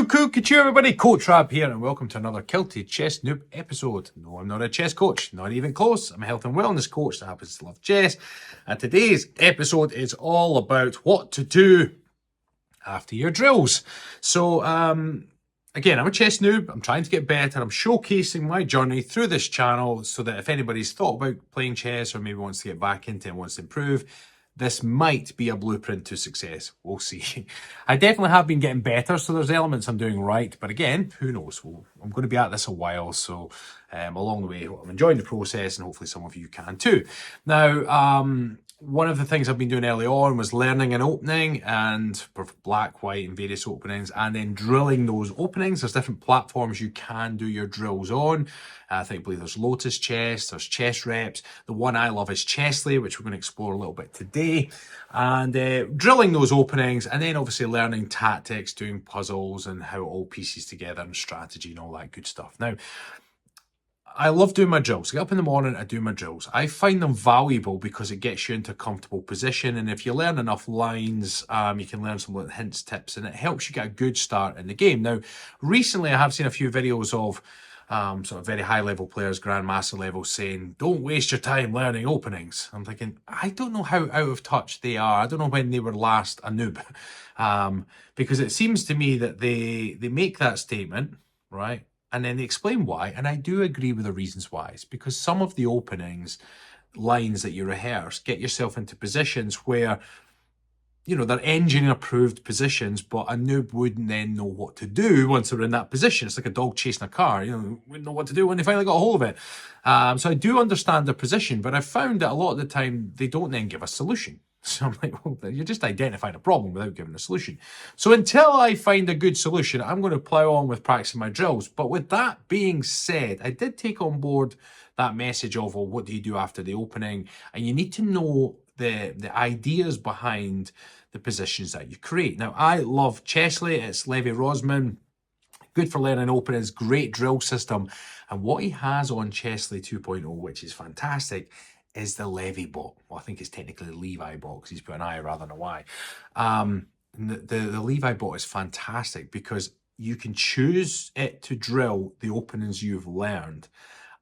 Couture everybody, Coach Rab here and welcome to another Kilted Chess Noob episode. No, I'm not a chess coach, not even close. I'm a health and wellness coach that happens to love chess. And today's episode is all about what to do after your drills. So, again, I'm a chess noob. I'm trying to get better. I'm showcasing my journey through this channel so that if anybody's thought about playing chess or maybe wants to get back into it and wants to improve, this might be a blueprint to success. We'll see. I definitely have been getting better, so there's elements I'm doing right. But again, who knows? I'm going to be at this a while, so along the way, I'm enjoying the process, and hopefully some of you can too. Now, one of the things I've been doing early on was learning an opening and for black, white, and various openings, and then drilling those openings. There's different platforms you can do your drills on. I believe there's Lotus Chess, there's Chess Reps. The one I love is Chessly, which we're going to explore a little bit today. And drilling those openings, and then obviously learning tactics, doing puzzles, and how it all pieces together, and strategy, and all that good stuff. Now, I love doing my drills. I get up in the morning, I do my drills. I find them valuable because it gets you into a comfortable position. And if you learn enough lines, you can learn some little hints, tips, and it helps you get a good start in the game. Now, recently I have seen a few videos of sort of very high level players, grandmaster level, saying, don't waste your time learning openings. I'm thinking, I don't know how out of touch they are. I don't know when they were last a noob. Because it seems to me that they make that statement, right? And then they explain why, and I do agree with the reasons why. It's because some of the openings, lines that you rehearse, get yourself into positions where, you know, they're engine-approved positions, but a noob wouldn't then know what to do once they're in that position. It's like a dog chasing a car, you know, wouldn't know what to do when they finally got a hold of it. So I do understand their position, but I've found that a lot of the time they don't then give a solution. So I'm like, well, you're just identifying a problem without giving a solution. So until I find a good solution, I'm going to plow on with practicing my drills. But with that being said, I did take on board that message of, well, what do you do after the opening? And you need to know the ideas behind the positions that you create. Now, I love Chessly. It's Levi Rosman. Good for learning openings, great drill system. And what he has on Chessly 2.0, which is fantastic, is the Levi bot. Well, I think it's technically the Levi bot because he's put an I rather than a Y. The Levi bot is fantastic because you can choose it to drill the openings you've learned,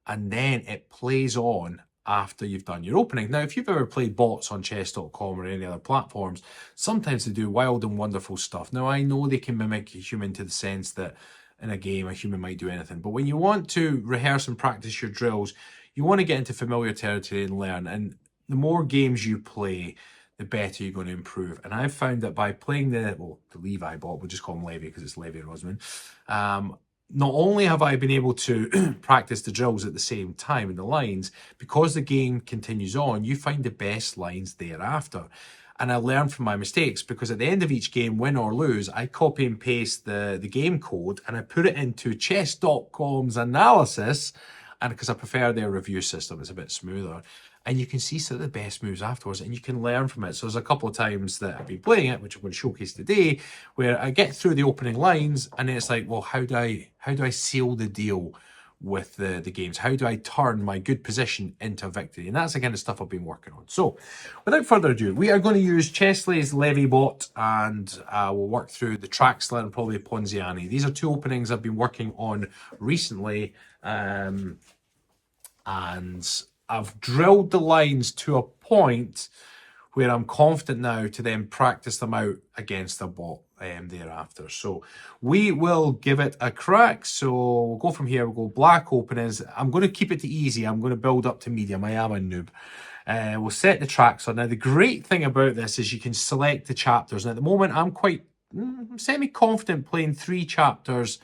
and then it plays on after you've done your opening. Now, if you've ever played bots on chess.com or any other platforms, sometimes they do wild and wonderful stuff. Now, I know they can mimic a human to the sense that in a game, a human might do anything. But when you want to rehearse and practice your drills, you want to get into familiar territory and learn. And the more games you play, the better you're going to improve. And I've found that by playing the Levi bot, we'll just call him Levi because it's Levi Rosman, not only have I been able to practice the drills at the same time in the lines, because the game continues on, you find the best lines thereafter. And I learn from my mistakes because at the end of each game, win or lose, I copy and paste the game code and I put it into chess.com's analysis, and because I prefer their review system, it's a bit smoother. And you can see some of the best moves afterwards and you can learn from it. So there's a couple of times that I've been playing it, which I'm going to showcase today, where I get through the opening lines and then it's like, well, how do I seal the deal with the games? How do I turn my good position into a victory? And that's the kind of stuff I've been working on. So without further ado, we are going to use Chessly's Levi bot, and we'll work through the traxler and probably ponziani. These are two openings I've been working on recently, and I've drilled the lines to a point where I'm confident now to then practice them out against the bot thereafter. So we will give it a crack. So we'll go from here. We'll go black openings. I'm going to keep it to easy. I'm going to build up to medium. I am a noob. We'll set the traxler. Now, the great thing about this is you can select the chapters. And at the moment, I'm quite semi-confident playing 3 chapters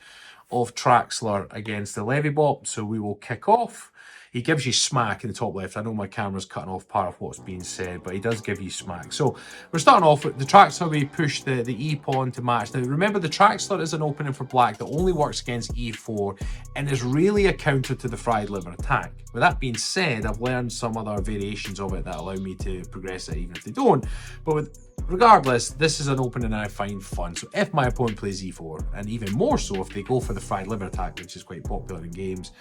of traxler against the Levi bot. So we will kick off. He gives you smack in the top left. I know my camera's cutting off part of what's being said, but he does give you smack. So we're starting off with the traxler. We push the e-pawn to match. Now remember, the traxler is an opening for black that only works against e4 and is really a counter to the fried liver attack. With that being said, I've learned some other variations of it that allow me to progress it even if they don't. But regardless, this is an opening I find fun. So if my opponent plays e4, and even more so if they go for the fried liver attack, which is quite popular in games,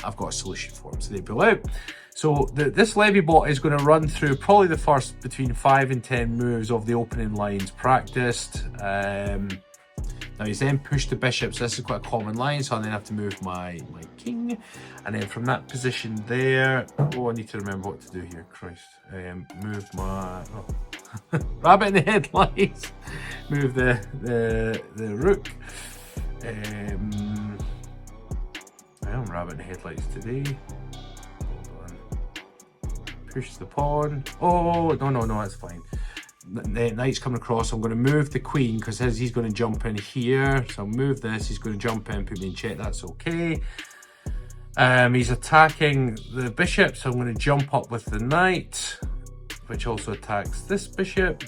I've got a solution for them. So they pull out. So this Levi bot is going to run through probably the first between 5 and 10 moves of the opening lines practiced. Now he's then pushed the bishop, so this is quite a common line, so I then have to move my king. And then from that position there, oh, I need to remember what to do here, Christ. Move my, rabbit in the headlights. Move the rook. Well, rabbit in the headlights today. Hold on. Push the pawn. Oh, no, that's fine. The knight's coming across. I'm going to move the queen because he's going to jump in here. So I'll move this. He's going to jump in, put me in check. That's okay. He's attacking the bishop, so I'm going to jump up with the knight, which also attacks this bishop.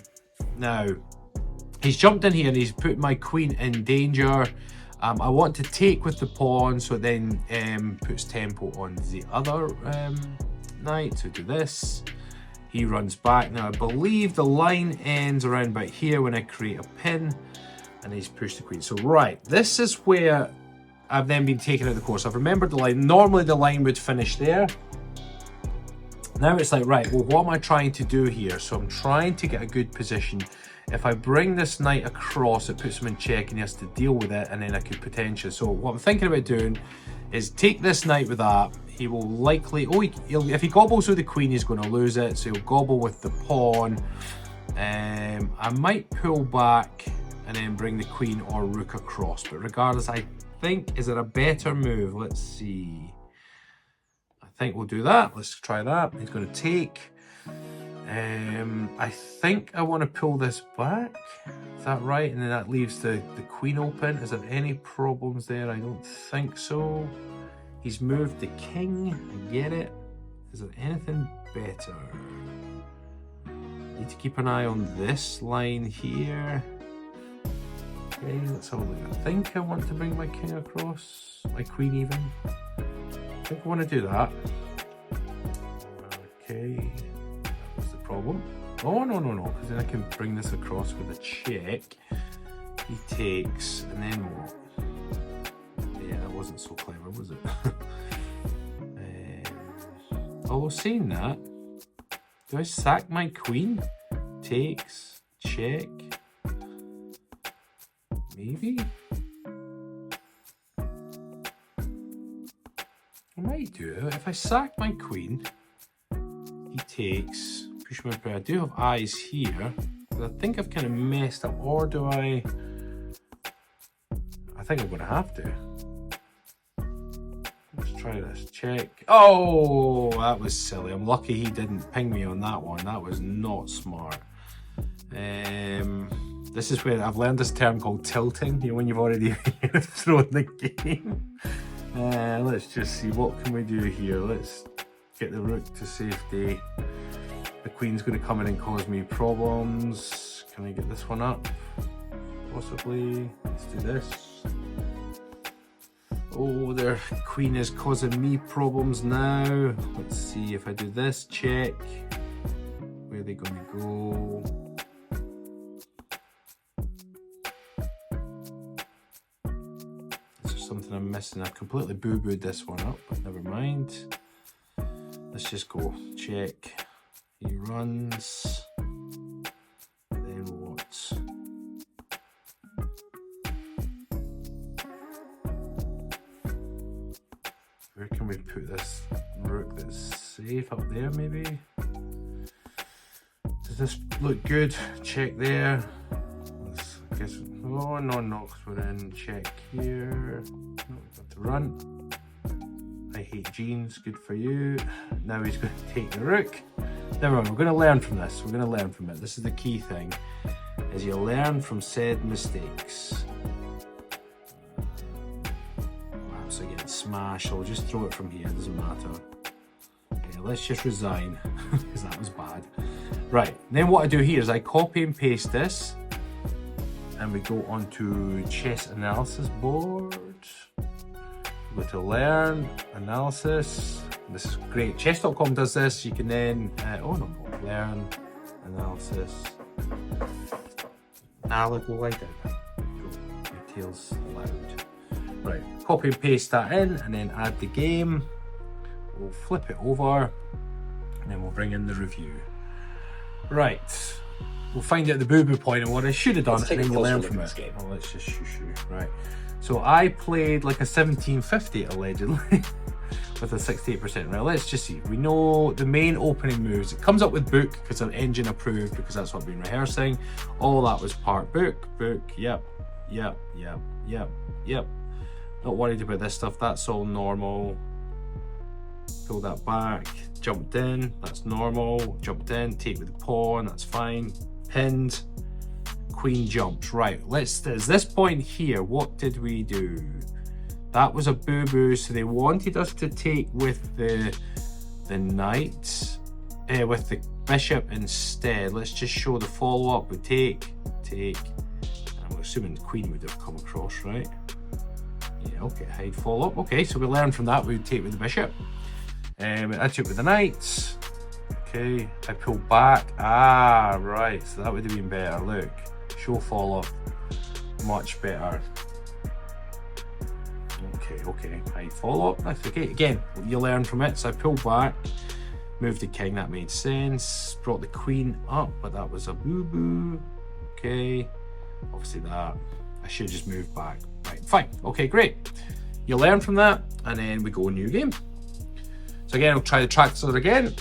Now, he's jumped in here and he's put my queen in danger. I want to take with the pawn, so it then puts tempo on the other knight. So do this. He runs back. Now I believe the line ends around about here when I create a pin, and he's pushed the queen. So right, this is where I've then been taken out of the course. I've remembered the line. Normally the line would finish there. Now it's like, right, well, what am I trying to do here? So I'm trying to get a good position. If I bring this knight across, it puts him in check and he has to deal with it, and then I could potentially... So what I'm thinking about doing is take this knight with that. He will likely... Oh, if he gobbles with the queen, he's going to lose it. So he'll gobble with the pawn. I might pull back and then bring the queen or rook across. But regardless, I think... Is it a better move? Let's see. I think we'll do that. Let's try that. He's going to take... I think I want to pull this back. Is that right? And then that leaves the queen open. Is there any problems there? I don't think so. He's moved the king. I get it. Is there anything better? Need to keep an eye on this line here. Okay, let's have a look. I think I want to bring my king across. My queen even. I think I want to do that. Okay. Problem. Oh, no, because then I can bring this across with a check. He takes, and then what? Yeah, that wasn't so clever, was it? Although saying that, do I sack my queen? Takes, check. Maybe? I might do it. If I sack my queen, he takes... Push my prayer. I do have eyes here, but I think I've kind of messed up. Or do I think I'm going to have to. Let's try this. Check. Oh, that was silly. I'm lucky he didn't ping me on that one. That was not smart. This is where I've learned this term called tilting. You know, when you've already thrown the game. Let's just see. What can we do here? Let's get the rook to safety. The queen's going to come in and cause me problems. Can I get this one up? Possibly. Let's do this. Oh, their queen is causing me problems now. Let's see if I do this. Check. Where are they going to go? Is there something I'm missing? I've completely boo-booed this one up, but never mind. Let's just go. Check. He runs, then what? Where can we put this rook that's safe? Up there maybe? Does this look good? Check there. Let's, I guess, oh no, because we're in check here. No, we've got to run. I hate jeans, good for you. Now he's going to take the rook. Never mind, we're going to learn from this. We're going to learn from it. This is the key thing, is you learn from said mistakes. Perhaps I get smashed, I'll just throw it from here, it doesn't matter. Okay, let's just resign, because that was bad. Right, then what I do here is I copy and paste this, and we go onto chess analysis board. Go to learn, analysis. This is great. Chess.com does this. You can then, learn, analysis. Look like that. Details allowed. Right, copy and paste that in, and then add the game. We'll flip it over, and then we'll bring in the review. Right, we'll find out the boo-boo point and what I should have done, Let's and take then a you learn closer from look it. at this game. Oh, let's just shoo-shoo, right. So I played like a 1750 allegedly with a 68%. Right, let's just see. We know the main opening moves. It comes up with book because of engine approved, because that's what I've been rehearsing. All that was part book, yep. Not worried about this stuff, that's all normal. Pull that back, jumped in, that's normal. Jumped in, take with the pawn, that's fine. Pinned, queen jumps. Right, there's this point here, what did we do? That was a boo-boo, so they wanted us to take with the knight, with the bishop instead. Let's just show the follow-up. We take, I'm assuming the queen would have come across, right? Yeah, okay, hide follow-up. Okay, so we learned from that, we would take with the bishop. I took with the knight. Okay, I pulled back. Ah, right, so that would have been better. Look, show follow-up, much better. Okay, hide follow-up, that's okay. Again, you learn from it. So I pulled back, moved the king, that made sense. Brought the queen up, but that was a boo-boo. Okay, obviously that, I should just move back. Right, fine, okay, great. You learn from that, and then we go a new game. So again, I'll try the traxler again.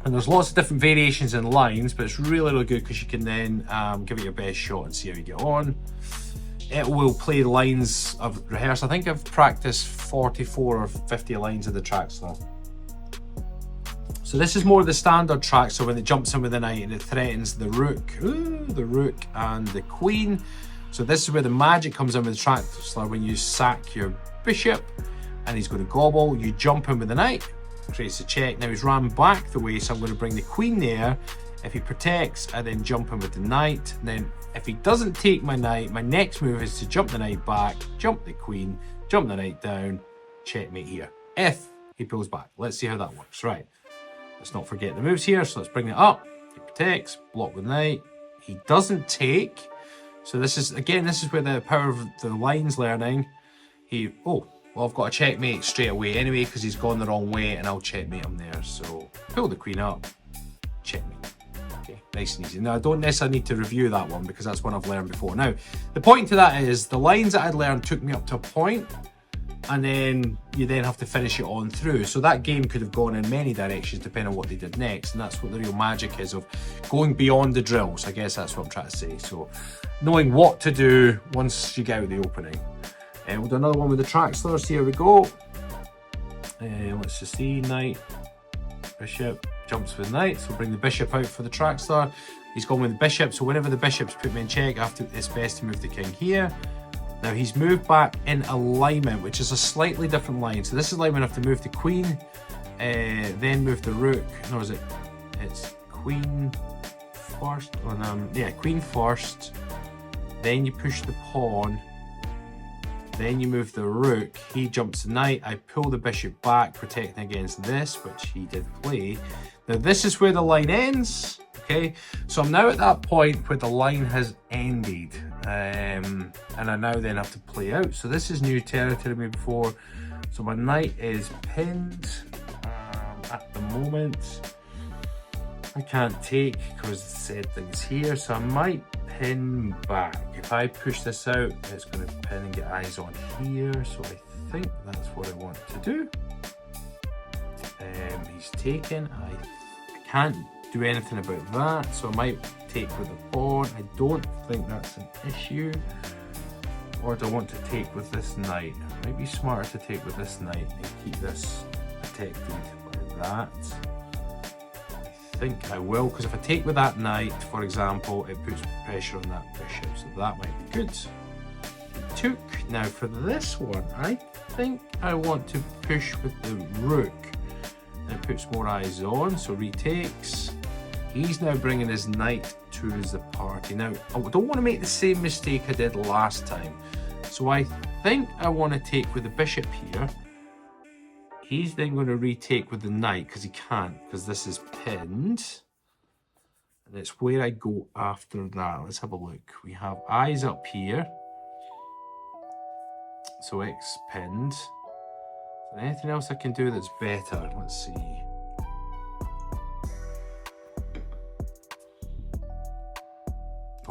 And there's lots of different variations in lines, but it's really, really good because you can then give it your best shot and see how you get on. It will play the lines I've rehearsed. I think I've practiced 44 or 50 lines of the traxler. So this is more the standard traxler when it jumps in with the knight and it threatens the rook. Ooh, the rook and the queen. So this is where the magic comes in with the traxler, when you sack your bishop and he's going to gobble, you jump in with the knight, creates a check. Now he's ran back the way, so I'm going to bring the queen there. If he protects, I then jump in with the knight. And then if he doesn't take my knight, my next move is to jump the knight back, jump the queen, jump the knight down, checkmate here. If he pulls back. Let's see how that works. Right, let's not forget the moves here, so let's bring it up. He protects, block with knight. He doesn't take. So this is, again, this is where the power of the lines learning. Well, I've got a checkmate straight away anyway because he's gone the wrong way, and I'll checkmate him there. So pull the queen up, checkmate. Okay, nice and easy. Now I don't necessarily need to review that one because that's one I've learned before. Now the point to that is the lines that I'd learned took me up to a point, and then you then have to finish it on through. So that game could have gone in many directions depending on what they did next, and that's what the real magic is of going beyond the drills. I guess that's what I'm trying to say. So knowing what to do once you get out the opening. And we'll do another one with the traxler, see how we go. Let's just see, knight, bishop, jumps with knight, so we'll bring the bishop out for the traxler. He's gone with the bishop, so whenever the bishop's put me in check, it's best to move the king here. Now he's moved back in alignment, which is a slightly different line. So this is alignment enough to move the queen, then move the rook. No, is it? It's queen first. Yeah, queen first. Then you push the pawn. Then you move the rook. He jumps the knight. I pull the bishop back, protecting against this, which he did play. Now this is where the line ends. Okay, so I'm now at that point where the line has ended, and I now then have to play out. So this is new territory to me before. So my knight is pinned at the moment. I can't take because the said thing's here, so I might pin back. If I push this out, it's going to pin and get eyes on here. So I think that's what I want to do. He's taken. I can't do anything about that, so I might take with the pawn. I don't think that's an issue. Or do I want to take with this knight? It might be smarter to take with this knight and keep this protected by that. I think I will, because if I take with that knight, for example, it puts pressure on that bishop, so that might be good. Took. Now for this one, I think I want to push with the rook. It puts more eyes on, so retakes. He's now bringing his knight towards the party. Now, I don't want to make the same mistake I did last time. So I think I want to take with the bishop here. He's then going to retake with the knight because he can't, because this is pinned. And it's where I go after that. Let's have a look. We have eyes up here. So X pinned. Is there anything else I can do that's better? Let's see.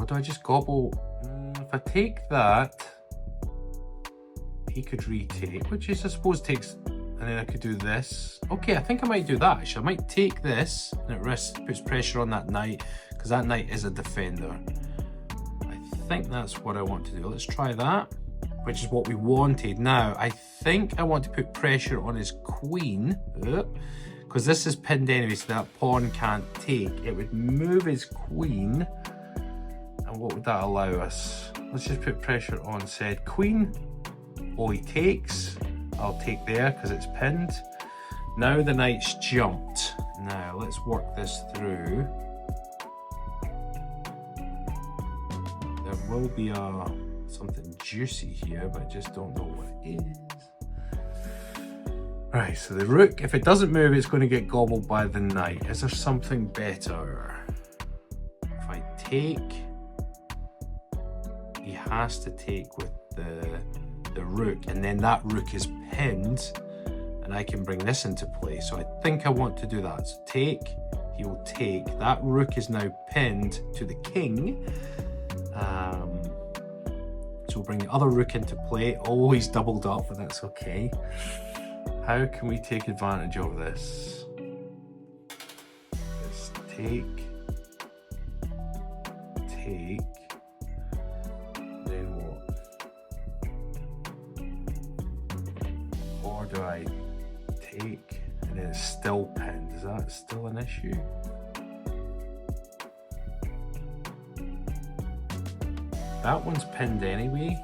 do I just gobble? If I take that, he could retake, which is, I suppose, takes, and then I could do this. Okay, I think I might do that actually. I might take this, and it puts pressure on that knight, because that knight is a defender. I think that's what I want to do. Let's try that, which is what we wanted. Now, I think I want to put pressure on his queen, because this is pinned anyway, so that pawn can't take. It would move his queen, and what would that allow us? Let's just put pressure on said queen. Oh, he takes. I'll take there because it's pinned. Now the knight's jumped. Now let's work this through. There will be something juicy here, but I just don't know what it is. Right, so the rook, if it doesn't move, it's going to get gobbled by the knight. Is there something better? If I take, he has to take with the rook, and then that rook is pinned, and I can bring this into play. So I think I want to do that. So take, he will take. That rook is now pinned to the king. So we'll bring the other rook into play. Oh, he's doubled up, but that's okay. How can we take advantage of this? Let's take, then what? Or do I take and then it's still pinned? Is that still an issue? That one's pinned anyway.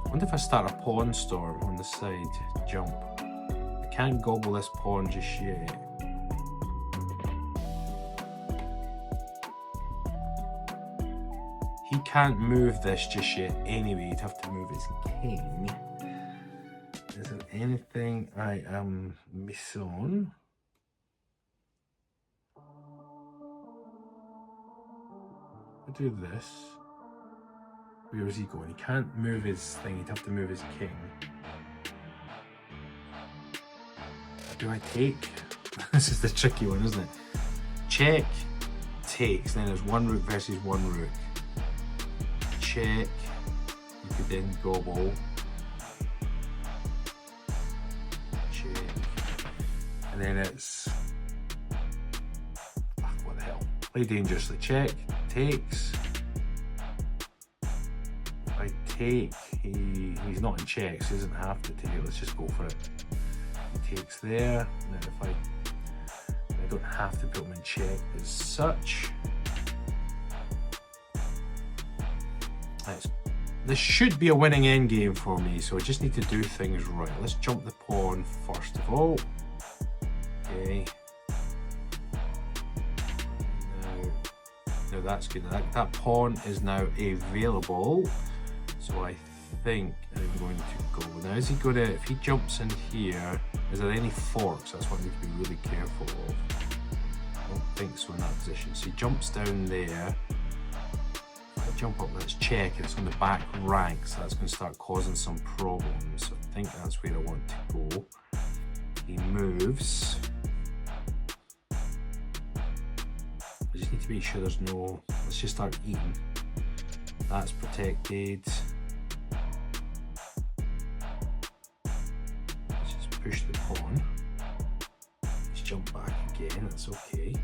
I wonder if I start a pawn storm on the side, jump. I can't gobble this pawn just yet. He can't move this just yet anyway, he'd have to move his king. Is there anything I am missing? I do this. Where is he going? He can't move his thing, he'd have to move his king. Do I take? This is the tricky one, isn't it? Check, takes, then there's one rook versus one rook. Check, you could then gobble. Check, and then it's, what the hell? Play dangerously, check, takes. If I take, he's not in checks, he doesn't have to take, let's just go for it. He takes there, and then if I don't have to put him in check as such. This should be a winning endgame for me, so I just need to do things right. Let's jump the pawn first of all. Okay. Now that's good. That pawn is now available. So I think I'm going to go. Now is he going to, if he jumps in here, is there any forks? That's what I need to be really careful of. I don't think so in that position. So he jumps down there. Jump up, let's check, it's on the back rank, so that's going to start causing some problems. So I think that's where I want to go. He moves. I just need to make sure there's no, let's just start eating. That's protected. Let's just push the pawn. Let's jump back again, that's okay.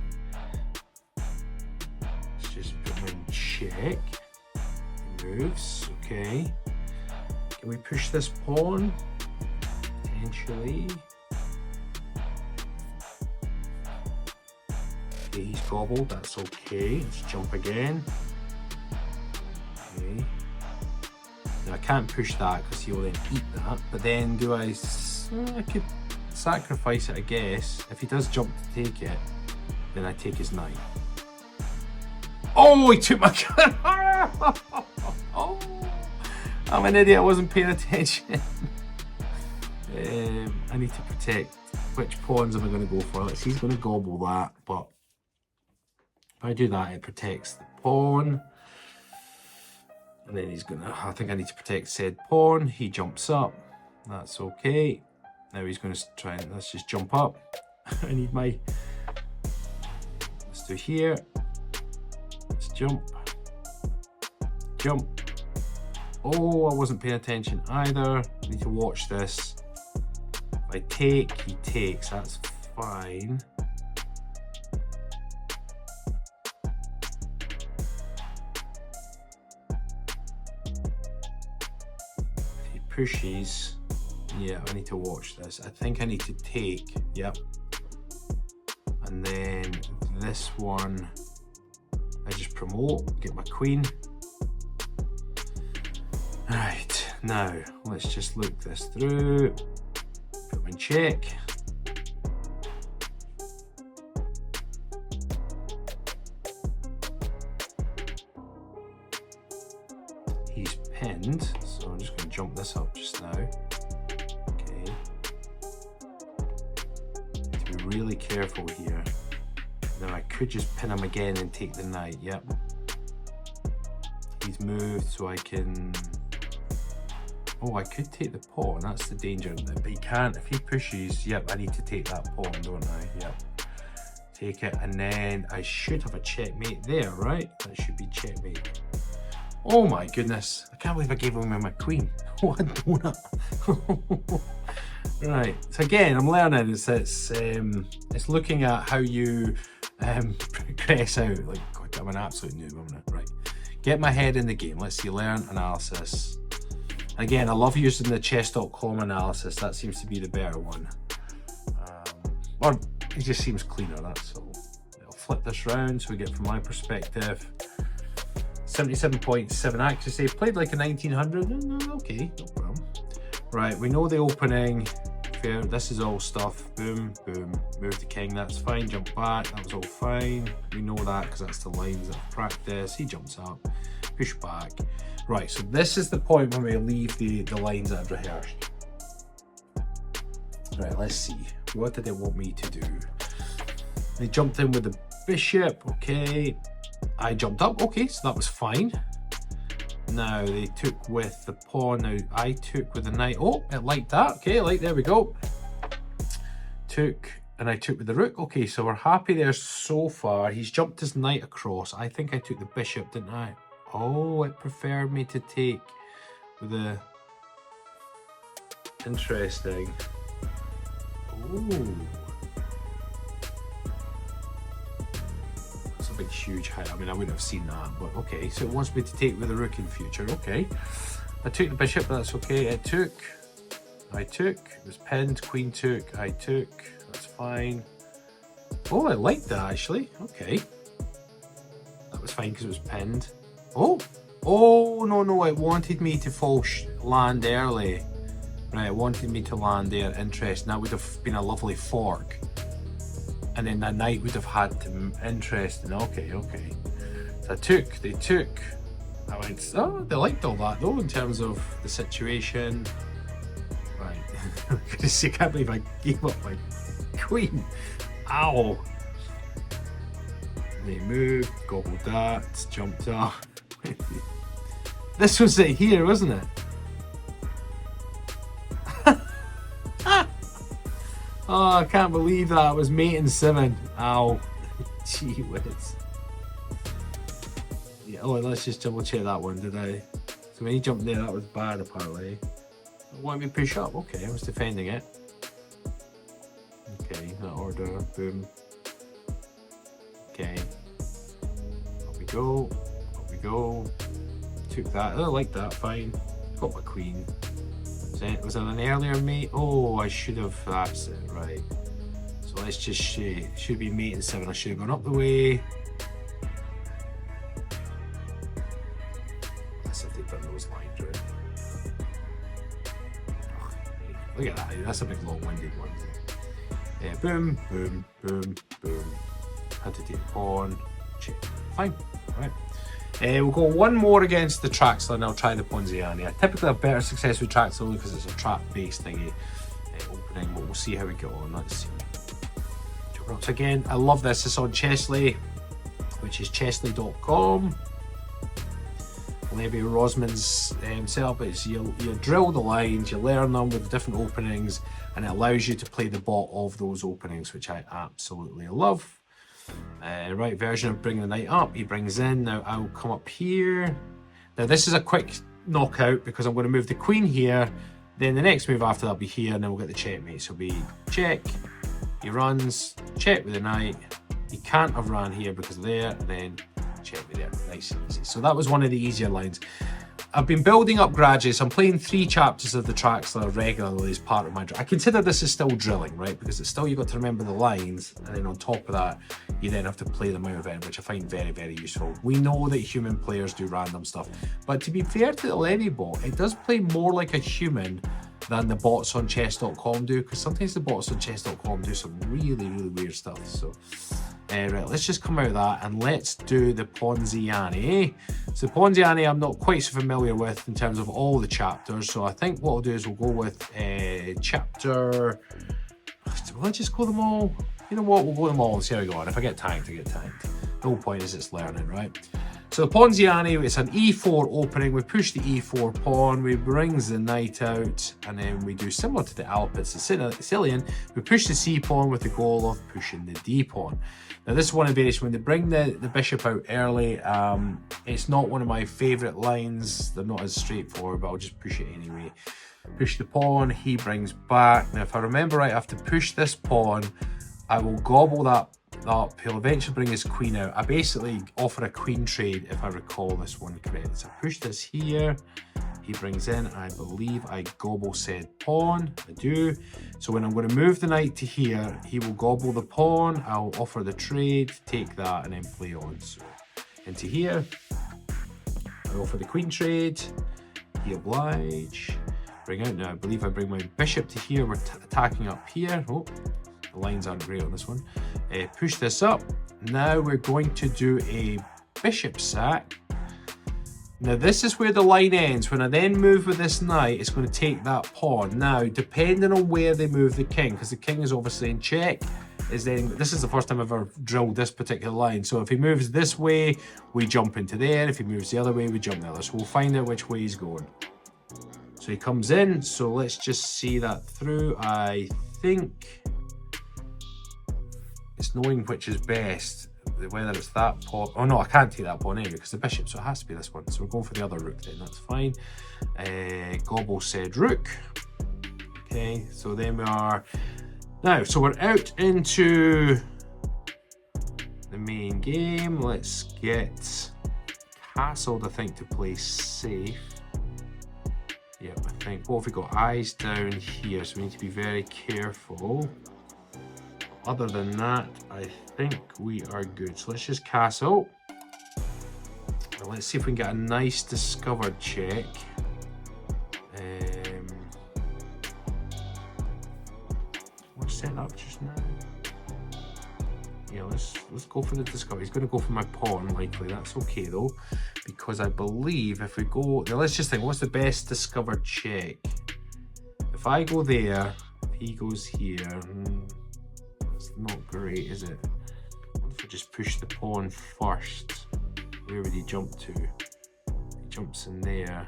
Let's just put him in check. Moves, okay. Can we push this pawn? Potentially. Okay, he's gobbled, that's okay. Let's jump again. Okay. Now I can't push that because he'll then eat that, but then do I could sacrifice it, I guess. If he does jump to take it, then I take his knight. Oh, he took my Oh, I'm an idiot, I wasn't paying attention. I need to protect. Which pawns am I going to go for? Let's see, he's going to gobble that, but if I do that, it protects the pawn. And then he's going to, I think I need to protect said pawn. He jumps up, that's okay. Now he's going to try and, let's just jump up. I need my, let's do here. Let's jump. jump. Oh, I wasn't paying attention either. I need to watch this. If I take, he takes. That's fine. If he pushes, yeah, I need to watch this. I think I need to take, yep. And then this one, I just promote, get my queen. Right, now let's just look this through, put him in check. He's pinned, so I'm just going to jump this up just now. Okay. Need to be really careful here. Now I could just pin him again and take the knight, yep. He's moved, so I can... Oh, I could take the pawn, that's the danger. But he can't, if he pushes, yep, I need to take that pawn, don't I? Yep. Take it, and then I should have a checkmate there, right? That should be checkmate. Oh my goodness, I can't believe I gave away my queen. What a donut. Right, so again, I'm learning, it's looking at how you progress out. Like, God, I'm an absolute noob, I'm not, right. Get my head in the game, let's see, learn, analysis. Again, I love using the chess.com analysis, that seems to be the better one. Or it just seems cleaner, that's all. I'll flip this round so we get from my perspective. 77.7 accuracy, played like a 1900, okay, no problem. Right, we know the opening, fair, this is all stuff, boom, boom, move the king, that's fine, jump back, that was all fine. We know that because that's the lines that I've practiced. He jumps up, push back. Right, so this is the point when we leave the lines that I've rehearsed. Right, let's see, what did they want me to do? They jumped in with the bishop, okay. I jumped up, okay, so that was fine. Now they took with the pawn, now I took with the knight. Oh, it liked that, okay, like, there we go. Took, and I took with the rook, okay, so we're happy there so far. He's jumped his knight across. I think I took the bishop, didn't I? Oh, it preferred me to take with the... Interesting. Oh. Big huge height. I mean, I wouldn't have seen that, but okay, so it wants me to take with the rook in future. Okay, I took the bishop, but that's okay. I took, it was pinned, queen took, I took, that's fine. Oh, I like that actually. Okay, that was fine because it was pinned. Oh no, it wanted me to land early. Right, it wanted me to land there. Interesting. That would have been a lovely fork. And then the knight would have had to, interesting, okay. So they took, I went, oh, they liked all that though, in terms of the situation. Right, I can't believe I gave up my queen. Ow. They moved, gobbled that, jumped up. This was it here, wasn't it? Oh, I can't believe that. It was mate in 7. Ow. Gee whiz. Yeah, oh, let's just double check that one, did I? So when he jumped there, that was bad apparently. Why me push up? Okay, I was defending it. Okay, that order, boom. Okay. Up we go. Took that. Oh, I like that, fine. Got my queen. Was it an earlier mate? Oh, I should have, that's it, right. So let's just should be mate in 7. I should have gone up the way. That's if they've done those lines, right? Oh, look at that, that's a big long-winded one. Yeah, boom, boom, boom, boom. Had to take pawn, check. Fine, alright. We'll go one more against the traxler and I'll try the ponziani. I typically have better success with traxler because it's a trap-based thingy opening, but we'll see how we get on. Let's see. So again, I love this. It's on Chessley, which is chesley.com. Levi Rosman's setup is you drill the lines, you learn them with different openings, and it allows you to play the bot of those openings, which I absolutely love. Right version of bringing the knight up, he brings in, now I'll come up here, Now this is a quick knockout because I'm going to move the queen here, then the next move after that will be here, and then we'll get the checkmate. So it'll be check, he runs, check with the knight, he can't have ran here because there, and then check with there. Nice and easy. So that was one of the easier lines. I've been building up gradually, so I'm playing 3 chapters of the traxler regularly as part of my drill. I consider this is still drilling, right? Because it's still, you've got to remember the lines, and then on top of that, you then have to play them out of it, which I find very, very useful. We know that human players do random stuff, but to be fair to the Levi bot, it does play more like a human than the bots on chess.com do, because sometimes the bots on chess.com do some really, really weird stuff. So right, let's just come out of that and let's do the ponziani. So ponziani I'm not quite so familiar with in terms of all the chapters, so I think what I'll do is we'll go with chapter, will I just go them all? You know what, we'll go them all and see how we go on. If I get tanked, I get tanked. The whole point is it's learning, right? So the ponziani, it's an e4 opening. We push the e4 pawn, we brings the knight out, and then we do similar to the Alpid Sicilian. We push the c pawn with the goal of pushing the d pawn. Now this is one of the variations when they bring the bishop out early. It's not one of my favourite lines. They're not as straightforward, but I'll just push it anyway. Push the pawn, he brings back. Now if I remember right, I have to push this pawn. I will gobble that up. He'll eventually bring his queen out. I basically offer a queen trade if I recall this one correct. So I push this here, he brings in, I believe I gobble said pawn, I do. So when I'm going to move the knight to here, he will gobble the pawn, I'll offer the trade, take that and then play on. So into here, I offer the queen trade, he oblige, bring out, now I believe I bring my bishop to here, we're attacking up here. Oh, the lines aren't great on this one. Push this up. Now we're going to do a bishop sack. Now this is where the line ends. When I then move with this knight, it's going to take that pawn. Now, depending on where they move the king, because the king is obviously in check, this is the first time I've ever drilled this particular line. So if he moves this way, we jump into there. If he moves the other way, we jump the other. So we'll find out which way he's going. So he comes in. So let's just see that through. I think it's knowing which is best, whether it's that pawn. Oh no, I can't take that pawn anyway because the bishop, so it has to be this one. So we're going for the other rook then, that's fine. Gobble said rook. Okay, so then we are now, so we're out into the main game. Let's get castled, I think, to play safe. Yep, I think. What have we got? Eyes down here, so we need to be very careful. Other than that, I think we are good. So let's just castle. Well, let's see if we can get a nice discovered check. We're set up just now. Yeah, let's go for the discovery. He's going to go for my pawn, likely. That's okay though, because I believe if we go, now let's just think, what's the best discovered check? If I go there, if he goes here. Not great, is it? What if I just push the pawn first? Where would he jump to? He jumps in there.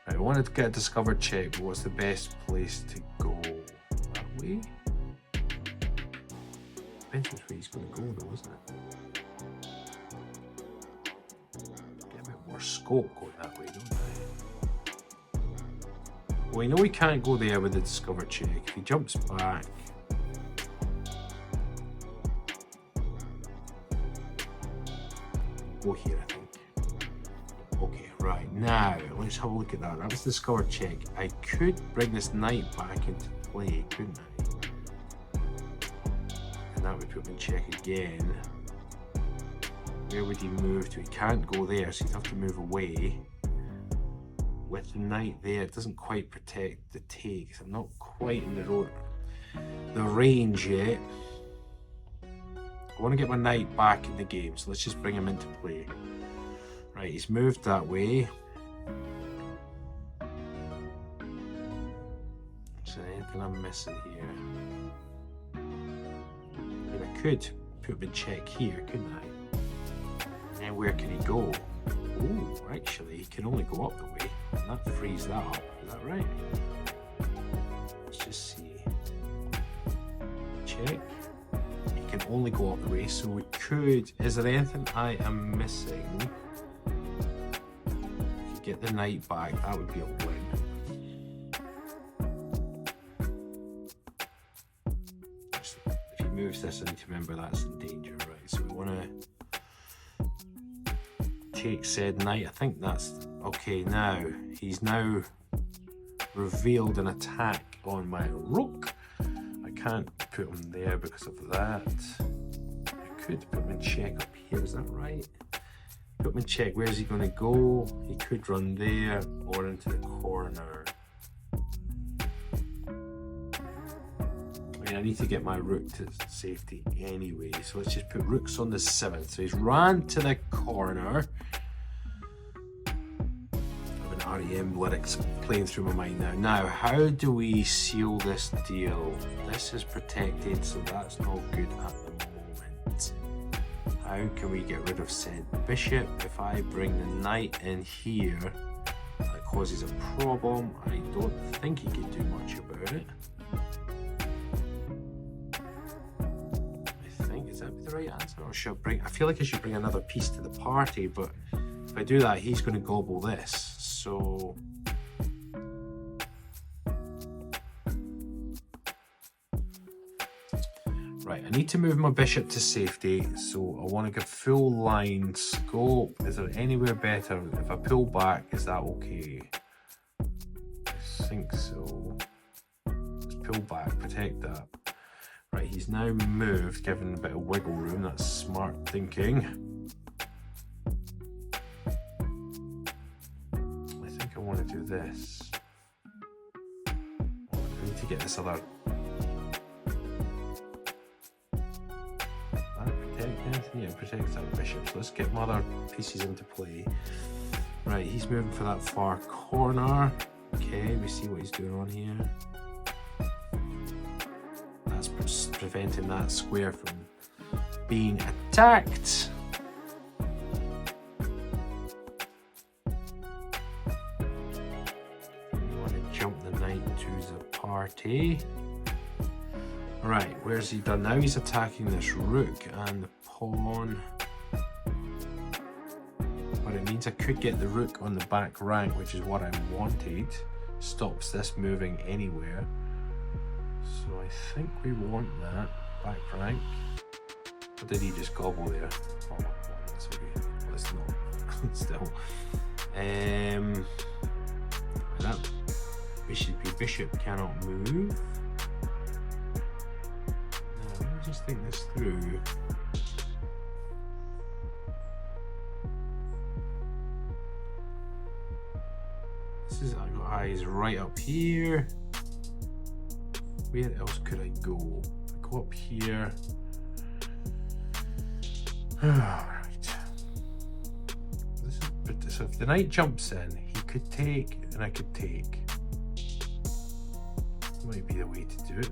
Right, I wanted to get a discovered check, but what's the best place to go? That way? Depends which way he's going to go though, isn't it? Get a bit more scope going that way, don't I? Well, we know we can't go there with the discover check. If he jumps back, go here, I think. Okay, right, now let's have a look at that. That was the discover check. I could bring this knight back into play, couldn't I? And that would put me in check again. Where would he move to? He can't go there, so he'd have to move away. With the knight there, it doesn't quite protect the takes. I'm not quite in the range yet. I want to get my knight back in the game, so let's just bring him into play. Right, he's moved that way. Is there anything I'm missing here? I mean, I could put him in check here, couldn't I? And then where can he go? Oh, actually, he can only go up the way. And that frees that up. Is that right? Let's just see. Check. He can only go up the way, so we could... Is there anything I am missing? If you get the knight back, that would be a win. If he moves this, I need to remember that's in danger, right? So we want to take said knight. I think that's... Okay, now, he's now revealed an attack on my rook. I can't put him there because of that. I could put him in check up here, is that right? Put him in check, where's he going to go? He could run there or into the corner. I mean, I need to get my rook to safety anyway, so let's just put rooks on the 7th. So he's ran to the corner. REM lyrics playing through my mind now. Now, how do we seal this deal? This is protected, so that's not good at the moment. How can we get rid of said bishop? If I bring the knight in here, that causes a problem. I don't think he can do much about it. I think, is that the right answer? Or should I bring... I feel like I should bring another piece to the party, but if I do that, he's going to gobble this. So right, I need to move my bishop to safety, so I want to give full line scope. Is there anywhere better? If I pull back, is that okay? I think so. Let's pull back, protect that. Right, he's now moved, given a bit of wiggle room. That's smart thinking. I want to do this. I need to get this other... Protect anything? Yeah, protect that bishop. So let's get my other pieces into play. Right, he's moving for that far corner. Okay, we see what he's doing on here. That's preventing that square from being attacked. Party. Right, where's he done now? He's attacking this rook and the pawn. But it means I could get the rook on the back rank, which is what I wanted. Stops this moving anywhere. So I think we want that back rank. Or did he just gobble there? Oh, that's okay. Let's not. Still. That bishop cannot move. Now, let me just think this through. This is, I've got eyes right up here. Where else could I go? I go up here. Alright. So if the knight jumps in, he could take and I could take. Might be the way to do it.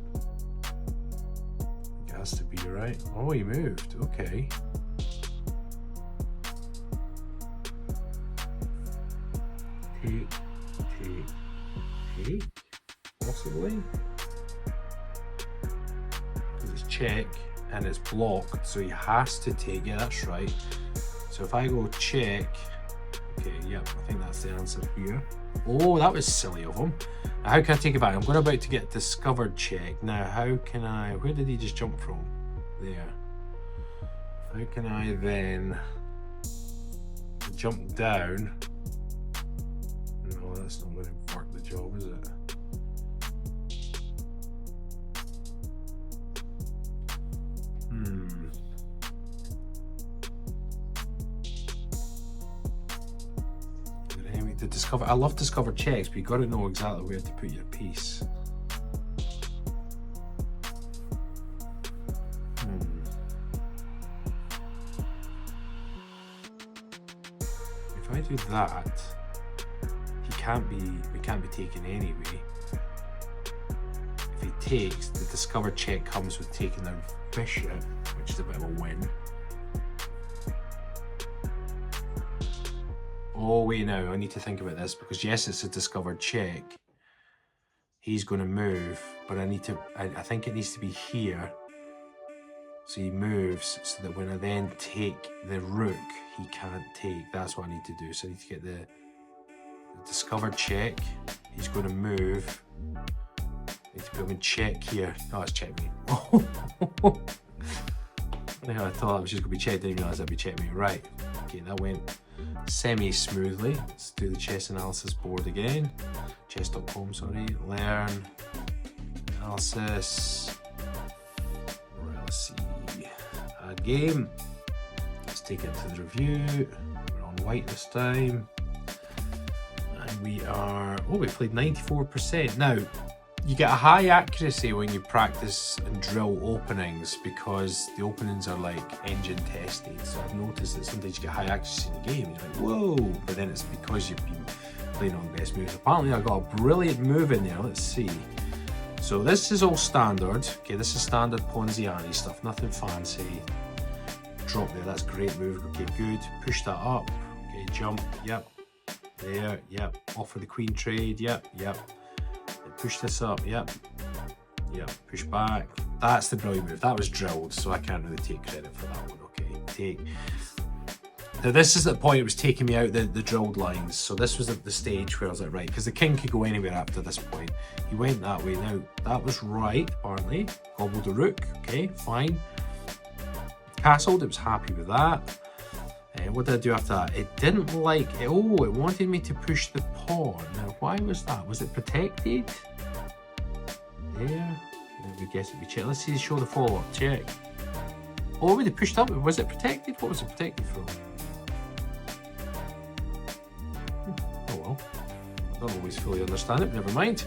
It has to be, right? Oh, he moved. Okay. Take. Possibly. Because it's check and it's blocked, so he has to take. Yeah, that's right. So if I go check. Okay, yep, I think that's the answer here. Oh, that was silly of him. Now, how can I take it back? I'm going about to get discovered check. Now, how can I... Where did he just jump from? There. How can I then jump down? No, that's not going to work the job, is it? To discover, I love discover checks, but you got to know exactly where to put your piece. If I do that, we can't be taken anyway. If he takes, the discover check comes with taking their bishop, which is a bit of a win. Oh wait, now I need to think about this, because yes, it's a discovered check. He's going to move, but I think it needs to be here. So he moves so that when I then take the rook, he can't take. That's what I need to do. So I need to get the discovered check. He's going to move. I need to put him in check here. Oh, it's checkmate. I thought it was just going to be checked. Didn't realise that'd be checkmate. Right. Okay, that went semi-smoothly. Let's do the chess analysis board again. Chess.com, sorry. Learn. Analysis. Right, let's see. Add game. Let's take it to the review. We're on white this time. And we are... Oh, we played 94%. Now, you get a high accuracy when you practice and drill openings because the openings are like engine tested. So I've noticed that sometimes you get high accuracy in the game. You're like, whoa! But then it's because you've been playing all the best moves. Apparently I got a brilliant move in there. Let's see. So this is all standard. Okay, this is standard ponziani stuff. Nothing fancy. Drop there. That's a great move. Okay, good. Push that up. Okay, jump. Yep. There. Yep. Offer the queen trade. Yep. Yep. Push this up, yep, push back. That's the brilliant move. That was drilled, so I can't really take credit for that one. Okay, take. Now this is the point it was taking me out the drilled lines. So this was at the stage where I was like, right, because the king could go anywhere after this point. He went that way. Now that was right, apparently. Gobbled a rook. Okay, fine. Castled. It was happy with that. What did I do after that? It didn't like it. Oh, it wanted me to push the pawn. Now, why was that? Was it protected? There. We guess it. We check. Let's see. Show the follow-up. Check. Oh, when they pushed up, was it protected? What was it protected from? Oh well. I don't always fully understand it. Never mind.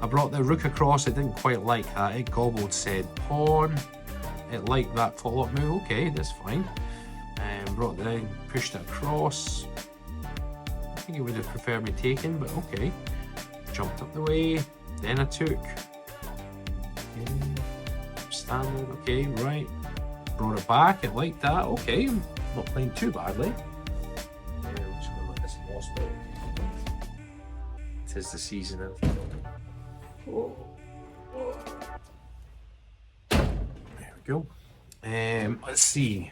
I brought the rook across. It didn't quite like that. It gobbled said pawn. It liked that follow-up move. Okay, that's fine. Brought it down, pushed it across. I think he would have preferred me taking, but okay. Jumped up the way, then I took. Okay. Standard, okay, right. Brought it back, it liked that, okay. I'm not playing too badly. I'm just going to let this lost bit. Tis the season of... There we go. Let's see.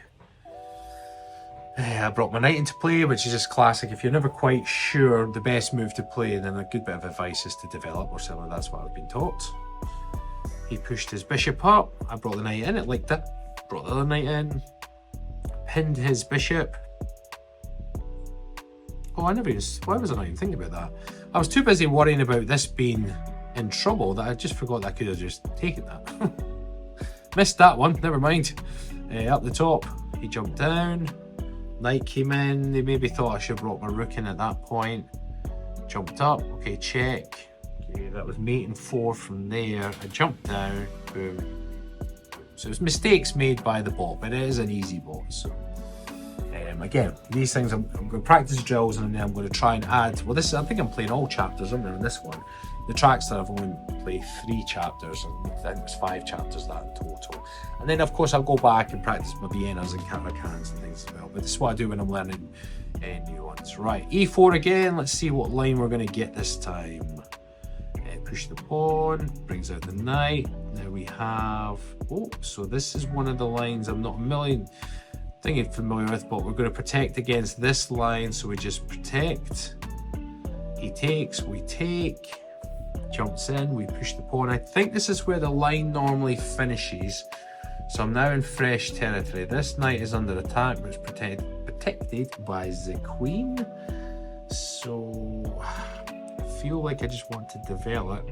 I brought my knight into play, which is just classic. If you're never quite sure the best move to play, then a good bit of advice is to develop or something. That's what I've been taught. He pushed his bishop up. I brought the knight in. It liked it. Brought the other knight in. Pinned his bishop. Oh, I never even... Why was I not even thinking about that? I was too busy worrying about this being in trouble that I just forgot that I could have just taken that. Missed that one. Never mind. Up the top, he jumped down. Knight came in, they maybe thought I should have brought my rook in at that point. Jumped up, okay, check. Okay, that was mate and 4 from there. I jumped down, boom. So it's mistakes made by the bot, but it is an easy bot. So again, these things I'm going to practice drills and then I'm going to try and add. Well, this is, I think I'm playing all chapters, I'm in this one. The traxler I've only played 3 chapters, and I think it was 5 chapters that in total. And then of course I'll go back and practice my Viennas and Catracans and things as well. But this is what I do when I'm learning new ones. Right, e4 again. Let's see what line we're going to get this time. Push the pawn, brings out the knight. There we have. Oh, so this is one of the lines I'm not familiar with, but we're going to protect against this line. So we just protect. He takes, we take. Jumps in, we push the pawn. I think this is where the line normally finishes. So I'm now in fresh territory. This knight is under attack, but it's protected by the queen. So I feel like I just want to develop,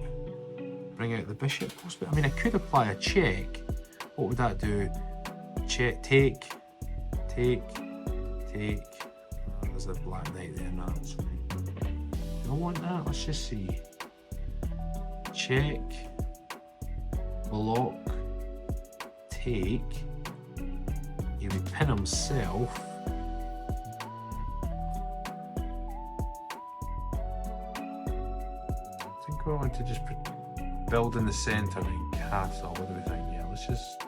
bring out the bishop. I mean, I could apply a check. What would that do? Check, take. Oh, there's a black knight there. No, I don't want that. Let's just see. Check, block, take. He would pin himself. I think we want to just build in the centre and castle. What do we think? Yeah, let's just.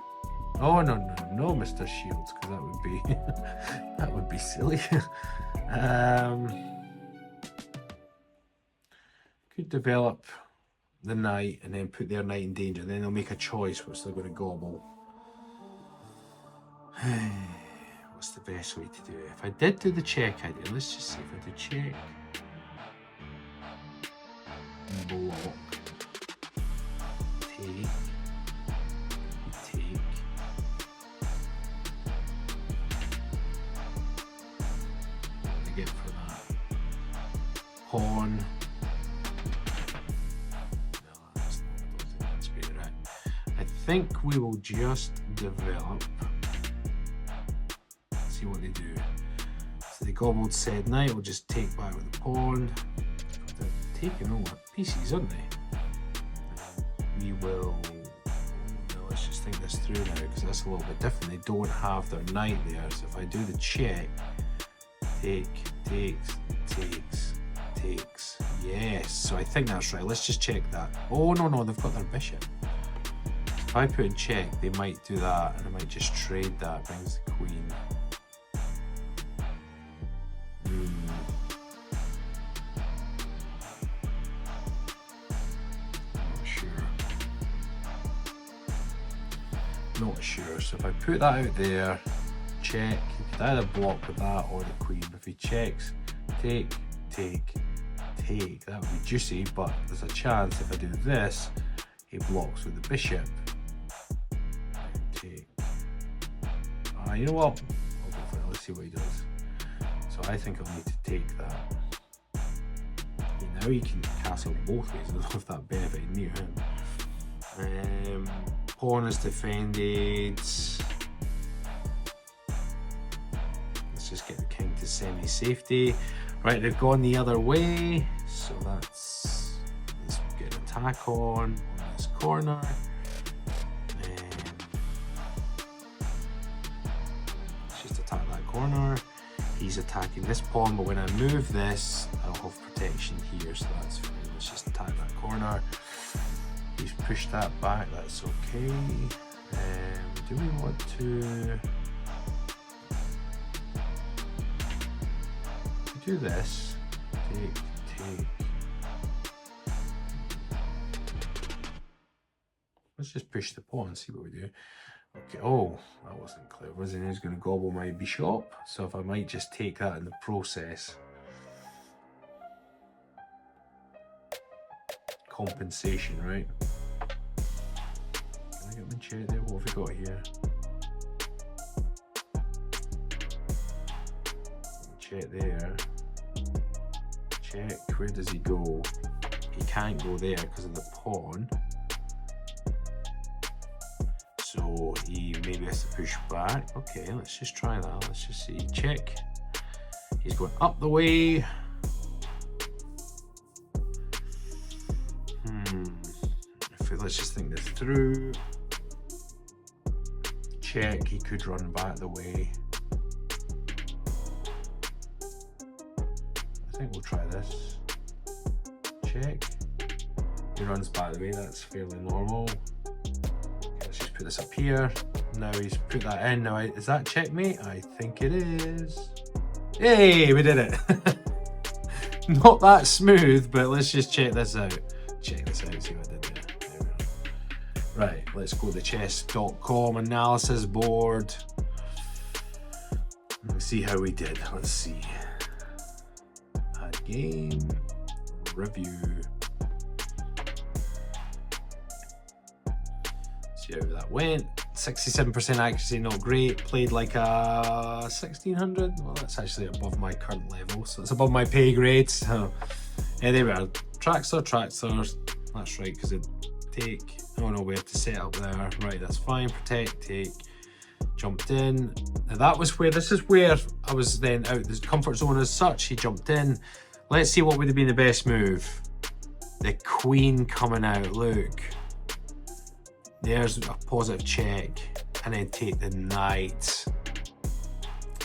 Oh no, Mr. Shields, because that would be that would be silly. Could develop the knight and then put their knight in danger. Then they'll make a choice which they're going to gobble. What's the best way to do it? If I did do the check idea, let's just see if I do check, block, take, what do I get for that? Pawn. No, I don't think that's great, right? I think we will just develop. See what they do. So they gobbled said knight, we'll just take back with the pawn. They're taking over pieces, aren't they? We will, let's just think this through now, because that's a little bit different. They don't have their knight there, so if I do the check, take, takes, yes, so I think that's right. Let's just check that. Oh no, they've got their bishop. If I put in check, they might do that, and I might just trade that, brings the queen. Not sure, so if I put that out there, check, you could either block with that or the queen. If he checks, take, that would be juicy, but there's a chance if I do this, he blocks with the bishop. Take. You know what? I'll go for it, let's see what he does. So I think I'll need to take that. Now he can castle both ways, I don't know if that benefited me or him. Pawn is defended. Let's just get the king to semi-safety. Right, they've gone the other way, so let's get an attack on this corner. Let's just attack that corner. He's attacking this pawn, but when I move this, I'll have protection here, so that's fine. Let's just attack that corner. He's pushed that back, that's okay. Do we want to do this? Take. Let's just push the pawn and see what we do. Okay, oh, that wasn't clever. Wasn't he? He's going to gobble my bishop, so if I might just take that in the process. Compensation, right? Can I get my check there? What have we got here? Check there. Check. Where does he go? He can't go there because of the pawn. So he maybe has to push back. Okay, let's just try that. Let's just see. Check. He's going up the way. Let's just think this through. Check, he could run back the way. I think we'll try this. Check. He runs back the way, that's fairly normal. Okay, let's just put this up here. Now he's put that in. Now, is that checkmate? I think it is. Hey, we did it. Not that smooth, but let's just check this out. Check this out, see what I did there. Right, let's go to the chess.com analysis board. Let's see how we did. Let's see. Add game. Review. See how that went. 67% accuracy, not great. Played like a 1600. Well, that's actually above my current level, so it's above my pay grade. So, yeah, there we are. Traxler. That's right, because it take. Oh no, we have to set up there. Right, that's fine. Protect, take. Jumped in. Now this is where I was then out the comfort zone as such. He jumped in. Let's see what would have been the best move. The queen coming out. Look. There's a positive check. And then take the knight.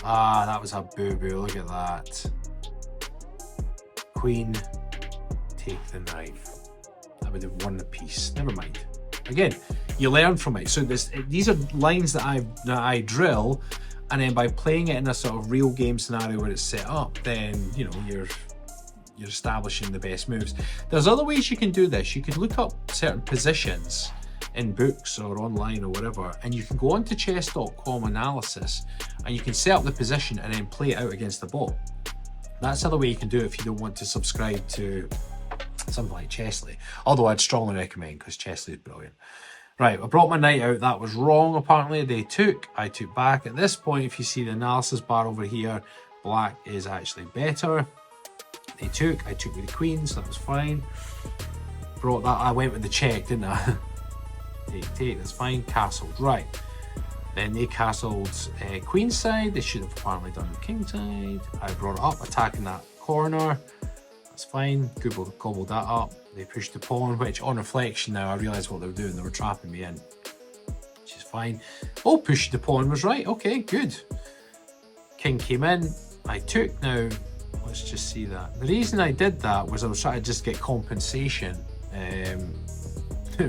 Ah, that was a boo-boo. Look at that. Queen. Take the knight. That would have won the piece. Never mind. Again, you learn from it. So these are lines that I drill, and then by playing it in a sort of real game scenario where it's set up, then you know you're establishing the best moves. There's other ways you can do this. You could look up certain positions in books or online or whatever, and you can go onto chess.com analysis and you can set up the position and then play it out against the bot. That's the other way you can do it if you don't want to subscribe to something like Chessly, although I'd strongly recommend, because Chessly is brilliant. Right, I brought my knight out. That was wrong, apparently. I took back. At this point, if you see the analysis bar over here, black is actually better. I took with the queen, so that was fine. Brought that, I went with the check, didn't I? Take, that's fine. Castled, right. Then they castled queen side. They should have apparently done king side. I brought it up, attacking that corner. That's fine. Gobbled that up. They pushed the pawn, which on reflection now I realised what they were doing. They were trapping me in, which is fine. Oh, pushing the pawn was right. Okay, good. King came in. I took now. Let's just see that. The reason I did that was I was trying to just get compensation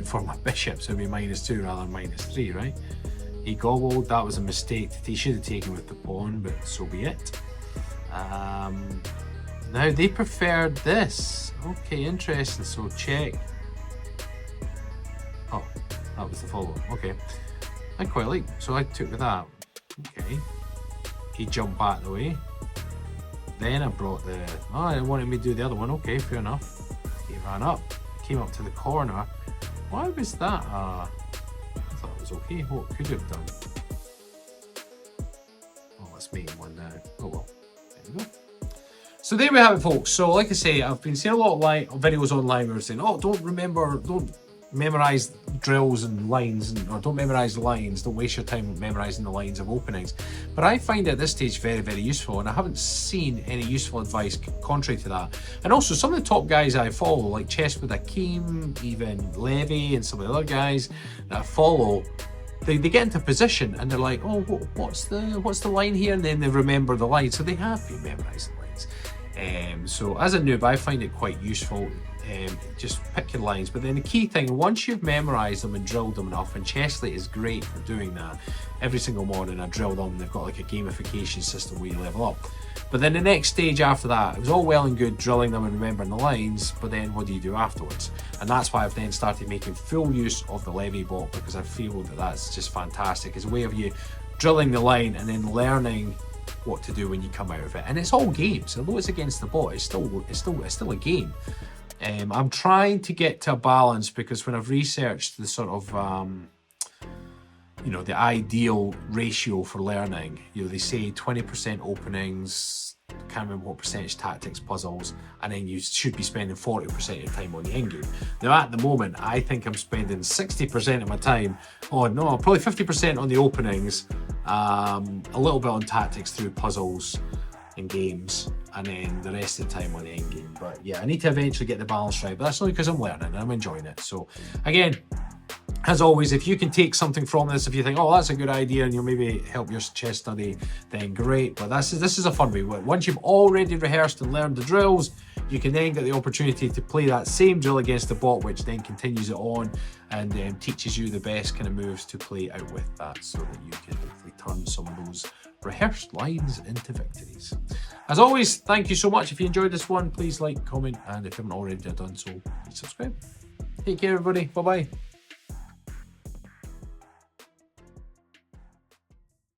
for my bishop, so it'd be -2 rather than -3, right? He gobbled. That was a mistake that he should have taken with the pawn, but so be it. Now they preferred this. Okay, interesting. So check. Oh, that was the follow. Okay, I quite like. So I took with that. Okay, he jumped back the way. Then I brought the. Oh, I wanted me to do the other one. Okay, fair enough. He ran up, came up to the corner. Why was that? I thought it was okay. What could have done? Oh, let's make one now. Oh well, there we go. So there we have it, folks. So like I say, I've been seeing a lot of videos online where saying, oh, don't memorize drills and lines, or don't memorize the lines, don't waste your time memorizing the lines of openings. But I find it at this stage very, very useful, and I haven't seen any useful advice contrary to that. And also some of the top guys I follow, like Chess with Akeem, even Levi, and some of the other guys that I follow, they get into position and they're like, oh, what's the line here? And then they remember the line, so they have been memorizing lines. So as a noob, I find it quite useful. Just pick your lines, but then the key thing, once you've memorized them and drilled them enough, and Chessly is great for doing that. Every single morning I drill them. They've got like a gamification system where you level up. But then the next stage after that, it was all well and good drilling them and remembering the lines, but then what do you do afterwards? And that's why I've then started making full use of the Levi bot, because I feel that that's just fantastic. It's a way of you drilling the line and then learning what to do when you come out of it. And it's all games. Although it's against the bot, it's still a game. I'm trying to get to a balance, because when I've researched the sort of you know, the ideal ratio for learning, you know, they say 20% openings, I can't remember what percentage, tactics, puzzles, and then you should be spending 40% of your time on the endgame. Now at the moment, I think I'm spending 60% of my time on, no, probably 50% on the openings, a little bit on tactics through puzzles and games, and then the rest of the time on the endgame. But yeah, I need to eventually get the balance right, but that's only because I'm learning and I'm enjoying it. So again, as always, if you can take something from this, if you think, oh, that's a good idea, and you'll maybe help your chess study, then great. But this is a fun way. Once you've already rehearsed and learned the drills, you can then get the opportunity to play that same drill against the bot, which then continues it on and teaches you the best kind of moves to play out with that, so that you can hopefully turn some of those rehearsed lines into victories. As always, thank you so much. If you enjoyed this one, please like, comment, and if you haven't already done so, please subscribe. Take care, everybody. Bye-bye.